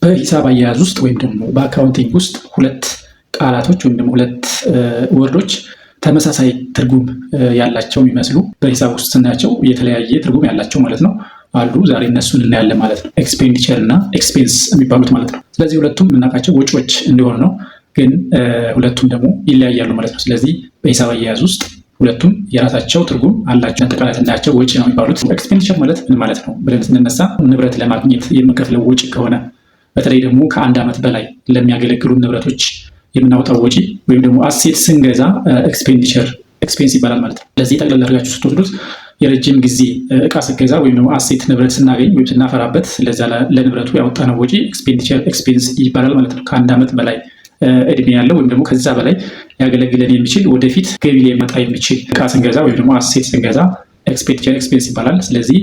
በሂሳብ አያያዝ ውስጥ ወይም ደግሞ በአካውንቲንግ ውስጥ ሁለት ቃላቶች ወይም ደግሞ ሁለት ወርዶች ተመሳሳይ ትርጉም ያላቸው የሚመስሉ በሂሳብ ውስጥ ስናያቸው የተለያየ ትርጉም ያላቸው ማለት ነው አሉ። ዛሬ እነሱን እናያለን ማለት ነው። ኤክስፔንዲቸር እና ኤክስፔንስ የሚባሉት ማለት ነው። ስለዚህ ሁለቱም የምናውቃቸው ወጪዎች እንዲሆኑ ነው፣ ግን ሁለቱም ደግሞ ይለያያሉ ማለት ነው። ስለዚህ በሂሳብ አያያዝ ውስጥ ሁለቱም የራሳቸው ትርጉም አላቸው። አጠቃላይ ስናያቸው ወጪ ነው የሚባሉት። ኤክስፔንዲቸር ማለት ምን ማለት ነው ብለን ስንነሳ ንብረት ለማግኘት የምንከፍለው ወጪ ከሆነ በተለይ ደግሞ ከአንድ ዓመት በላይ ለሚያገለግሉ ንብረቶች የምናወጣው ወጪ ወይም ደግሞ አሴት ስንገዛ ኤክስፔንዲቸር ኤክስፔንስ ይባላል ማለት ነው። ለዚህ ጠቅላላ አድርጋችሁ ስትወስዱት የረጅም ጊዜ እቃ ስገዛ ወይም ደግሞ አሴት ንብረት ስናገኝ ወይም ስናፈራበት ለዛ ለንብረቱ ያወጣነው ወጪ ኤክስፔንዲቸር ኤክስፔንስ ይባላል ማለት ነው። ከአንድ ዓመት በላይ እድሜ ያለው ወይም ደግሞ ከዛ በላይ ሊያገለግለን የሚችል ወደፊት ገቢ ሊመጣ የሚችል እቃ ስንገዛ ወይም ደግሞ አሴት ስንገዛ ኤክስፔንዲቸር ኤክስፔንስ ይባላል። ስለዚህ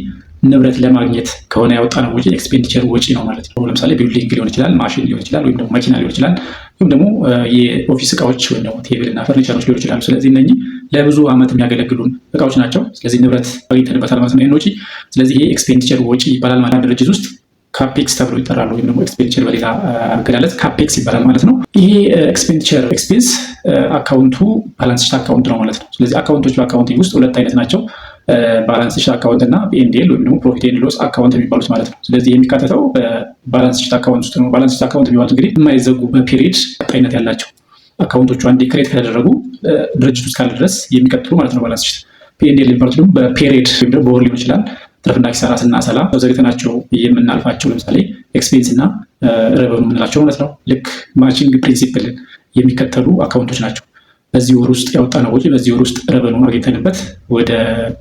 ንብረት ለማግኘት ከሆነ ያወጣነው ወጪ ኤክስፔንዲቸር ወጪ ነው ማለት ነው። ለምሳሌ ቢልዲንግ ሊሆን ይችላል፣ ማሽን ሊሆን ይችላል፣ ወይም ደግሞ መኪና ሊሆን ይችላል፣ ወይም ደግሞ የኦፊስ እቃዎች ወይም ደግሞ ቴብል እና ፈርኒቸሮች ሊሆን ይችላሉ። ስለዚህ እነኚህ ለብዙ ዓመት የሚያገለግሉን እቃዎች ናቸው። ስለዚህ ንብረት አግኝተንበታል ማለት ነው ይህን ወጪ። ስለዚህ ይሄ ኤክስፔንዲቸር ወጪ ይባላል ማለት ነው። ድርጅት ውስጥ ካፔክስ ተብሎ ይጠራሉ፣ ወይም ደግሞ ኤክስፔንዲቸር በሌላ አገላለጽ ካፔክስ ይባላል ማለት ነው። ይሄ ኤክስፔንዲቸር ኤክስፔንስ አካውንቱ ባላንስ ሺት አካውንት ነው ማለት ነው። ስለዚህ አካውንቶች በአካውንቲንግ ውስጥ ሁለት አይነት ናቸው፣ ባላንስ ሺት አካውንት እና ፒኤንዲኤል ወይም ደግሞ ፕሮፊት ኤንድ ሎስ አካውንት የሚባሉት ማለት ነው። ስለዚህ የሚካተተው በባላንስ ሺት አካውንት ውስጥ ነው። ባላንስ ሺት አካውንት የሚባሉት እንግዲህ የማይዘጉ በፔሪድ ቀጣይነት ያላቸው አካውንቶቹ አንዴ ክሬት ከተደረጉ ድርጅት ውስጥ ካለ ድረስ የሚቀጥሉ ማለት ነው ባላንስ ሺት። ፒኤንዲኤል የሚባሉት ደግሞ በፔሪድ ወይም ደግሞ በወር ሊሆን ይችላል ትርፍና ኪሳራ ስናሰላ ዘግተናቸው የምናልፋቸው ለምሳሌ ኤክስፔንስ እና ረቨኑ የምንላቸው ማለት ነው። ልክ ማቺንግ ፕሪንሲፕልን የሚከተሉ አካውንቶች ናቸው። በዚህ ወር ውስጥ ያወጣነው ወጪ በዚህ ወር ውስጥ ረቨኑ አግኝተንበት ወደ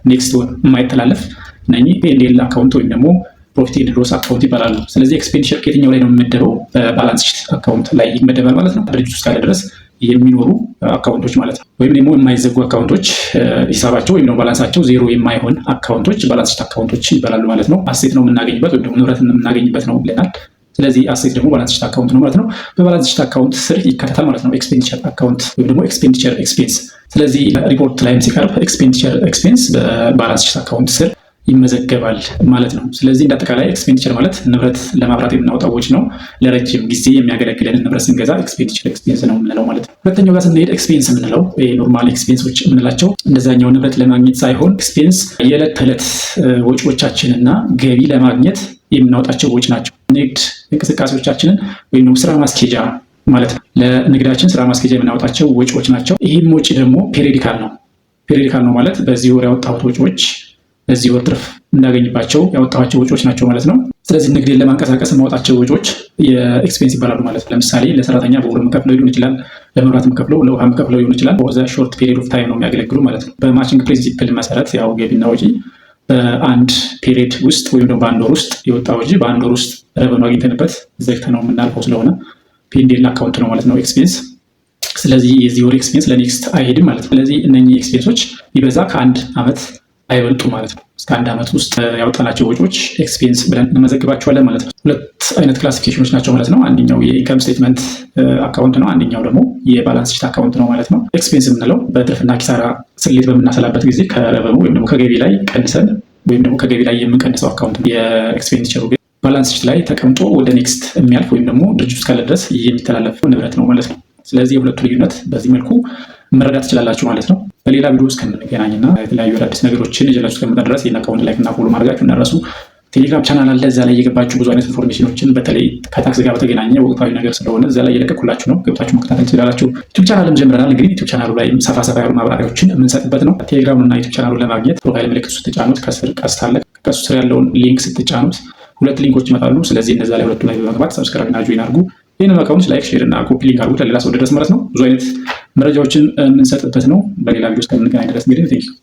ኔክስት ወር የማይተላለፍ እነኚህ ፒኤንዲኤል አካውንት ወይም ደግሞ ፕሮፊት ኤንድ ሎስ አካውንት ይባላሉ። ስለዚህ ኤክስፔንዲቸር ከየትኛው ላይ ነው የሚመደበው? በባላንስ ሺት አካውንት ላይ ይመደባል ማለት ነው። ድርጅት ውስጥ ካለ ድረስ የሚኖሩ አካውንቶች ማለት ነው። ወይም ደግሞ የማይዘጉ አካውንቶች ሂሳባቸው ወይም ደግሞ ባላንሳቸው ዜሮ የማይሆን አካውንቶች ባላንስ ሺት አካውንቶች ይባላሉ ማለት ነው። አሴት ነው የምናገኝበት ወይም ደግሞ ንብረት የምናገኝበት ነው ብለናል። ስለዚህ አሴት ደግሞ ባላንስ ሺት አካውንት ነው ማለት ነው። በባላንስ ሺት አካውንት ስር ይካተታል ማለት ነው ኤክስፔንዲቸር አካውንት ወይም ደግሞ ኤክስፔንዲቸር ኤክስፔንስ። ስለዚህ ሪፖርት ላይም ሲቀርብ ኤክስፔንዲቸር ኤክስፔንስ በባላንስ ሺት አካውንት ስር ይመዘገባል ማለት ነው። ስለዚህ እንደ አጠቃላይ ኤክስፔንዲቸር ማለት ንብረት ለማፍራት የምናወጣው ወጪ ነው። ለረጅም ጊዜ የሚያገለግለን ንብረት ስንገዛ ኤክስፔንዲቸር ኤክስፔንስ ነው የምንለው ማለት ነው። ሁለተኛው ጋር ስንሄድ ኤክስፔንስ የምንለው ኖርማል ኤክስፔንሶች የምንላቸው እንደዛኛው ንብረት ለማግኘት ሳይሆን ኤክስፔንስ የዕለት ተዕለት ወጪዎቻችንና ገቢ ለማግኘት የምናወጣቸው ወጪ ናቸው። ንግድ እንቅስቃሴዎቻችንን ወይም ስራ ማስኬጃ ማለት ነው። ለንግዳችን ስራ ማስኬጃ የምናወጣቸው ወጪዎች ናቸው። ይህም ወጪ ደግሞ ፔሪዲካል ነው። ፔሪዲካል ነው ማለት በዚህ ወር ያወጣሁት ወጪዎች በዚህ ወር ትርፍ እንዳገኝባቸው ያወጣኋቸው ወጪዎች ናቸው ማለት ነው። ስለዚህ ንግድን ለማንቀሳቀስ የማወጣቸው ወጪዎች የኤክስፔንስ ይባላሉ ማለት ነው። ለምሳሌ ለሰራተኛ በወር የምከፍለው ሊሆን ይችላል፣ ለመብራት የምከፍለው፣ ለውሃ የምከፍለው ሊሆን ይችላል። በዛ ሾርት ፔሪድ ኦፍ ታይም ነው የሚያገለግሉ ማለት ነው። በማቺንግ ፕሪንሲፕል መሰረት ያው ገቢና ወጪ በአንድ ፔሪድ ውስጥ ወይም ደግሞ በአንድ ወር ውስጥ የወጣ ወጪ በአንድ ወር ውስጥ ረቨኑ አግኝተንበት ዘግተ ነው የምናልፈው ስለሆነ ፒኤንዲኤል አካውንት ነው ማለት ነው ኤክስፔንስ። ስለዚህ የዚህ ወር ኤክስፔንስ ለኔክስት አይሄድም ማለት ነው። ስለዚህ እነኚህ ኤክስፔንሶች ቢበዛ ከአንድ ዓመት አይበልጡ ማለት ነው። እስከ አንድ ዓመት ውስጥ ያወጣናቸው ወጪዎች ኤክስፔንስ ብለን እንመዘግባቸዋለን ማለት ነው። ሁለት አይነት ክላሲፊኬሽኖች ናቸው ማለት ነው። አንደኛው የኢንከም ስቴትመንት አካውንት ነው፣ አንደኛው ደግሞ የባላንስ ሺት አካውንት ነው ማለት ነው። ኤክስፔንስ የምንለው በትርፍና ኪሳራ ስሌት በምናሰላበት ጊዜ ከረቨኑ ወይም ደግሞ ከገቢ ላይ ቀንሰን ወይም ደግሞ ከገቢ ላይ የምንቀንሰው አካውንት ነው። የኤክስፔንዲቸሩ ግን ባላንስ ሺት ላይ ተቀምጦ ወደ ኔክስት የሚያልፍ ወይም ደግሞ ድርጅት ውስጥ ካለ ድረስ የሚተላለፍ ንብረት ነው ማለት ነው። ስለዚህ የሁለቱ ልዩነት በዚህ መልኩ መረዳት ትችላላችሁ ማለት ነው። በሌላ ቪዲዮ እስከምንገናኝና የተለያዩ አዳዲስ ነገሮችን ይዤላችሁ እስከምመጣ ድረስ ይህን አካውንት ላይክ እና ፎሎ ማድረጋችሁ እንዳትረሱ። ቴሌግራም ቻናል አለ፣ እዛ ላይ እየገባችሁ ብዙ አይነት ኢንፎርሜሽኖችን በተለይ ከታክስ ጋር በተገናኘ ወቅታዊ ነገር ስለሆነ እዛ ላይ እየለቀኩላችሁ ነው፣ ገብታችሁ መከታተል ትችላላችሁ። ዩቲዩብ ቻናልም ጀምረናል። እንግዲህ ዩቲዩብ ቻናሉ ላይ ሰፋ ያሉ ማብራሪያዎችን የምንሰጥበት ነው። ቴሌግራም እና ዩቲዩብ ቻናሉን ለማግኘት ፕሮፋይል ምልክት ስትጫኑት ከስር ቀስት አለ፣ ከሱ ስር ያለውን ሊንክ ስትጫኑት ሁለት ሊንኮች ይመጣሉ። ስለዚህ እነዛ ላይ ሁለቱ ላይ በመግባት ሰብስክራይብ እና ጆይን አድርጉ። ይህንን አካውንት ላይክ፣ ሼር እና ኮፒ ሊንክ አድርጉት ለሌላ ሰው ድረስ ማለት ነው። ብዙ አይነት መረጃዎችን የምንሰጥበት ነው። በሌላ ቪዲዮ እስከምንገናኝ ድረስ እንግዲህ ቴንኪው።